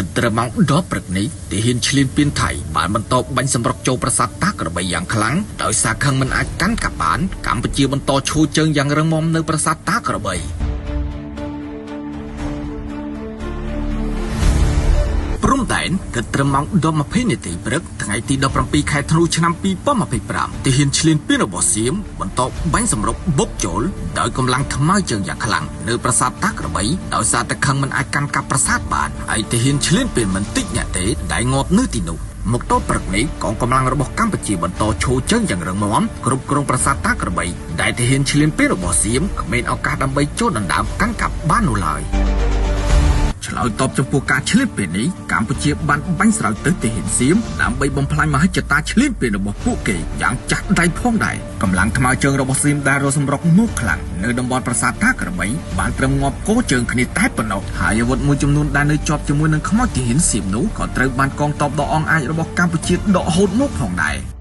គិតត្រឹមម៉ោង10ព្រឹកនេះទាហានឈ្លានពានថៃបានបន្តបាញ់សម្រុកចូលប្រាសាទតាក្របីយ៉ាងខ្លាំងដោយសារខឹងមិនអាចកាន់កាប់បានកម្ពុជាបន្តឈរជើងយ៉ាងរឹងមាំនៅប្រាសាទតាក្របីព្រំដែនគិតត្រឹមម៉ោង10:20នាទីព្រឹកថ្ងៃទី17ខែធ្នូឆ្នាំ2025ទាហានឈ្លានពានរបស់សៀមបន្តបាញ់សម្រុកបុកចូលដោយកម្លាំងថ្មើរជើងយ៉ាងខ្លាំងនៅប្រាសាទតាក្របីដោយសារតែខឹងមិនអាចកាន់កាប់ប្រាសាទបានហើយទាហានឈ្លានពានមិនតិចអ្នកទេដែលងាប់នៅទីនោះមកទល់ព្រឹកនេះកងកម្លាំងរបស់កម្ពុជាបន្តឈរជើងយ៉ាងរឹងមាំគ្រប់គ្រងប្រាសាទតាក្របីដែលទាហានឈ្លានពានរបស់សៀមគ្មានឱកាសដើម្បីចូលដណ្ដើមកាន់កាប់បាននោះឡើយឆ្លើយតបចំពោះការឈ្លានពាននេះកម្ពុជាបានបាញ់ស្រោចទៅទាហានសៀមដើម្បីបំផ្លាញមហិច្ឆតាឈ្លានពានរបស់ពួកគេយ៉ាងចាស់ដៃផងដែរកម្លាំងថ្មើរជើងរបស់សៀមដែលរស់សម្រុកមកខ្លាំងនៅតំបន់ប្រាសាទតាក្របីបានត្រឹមងាប់កោជើងគ្នាតែប៉ុណ្ណោះហើយអាវុធមួយចំនួនដែលនៅជាប់ជាមួយនឹងខ្មោចទាហានសៀមនោះក៏ត្រូវបានកងទ័ពដ៏អង់អាចរបស់កម្ពុជាដកហូតមកផងដែរ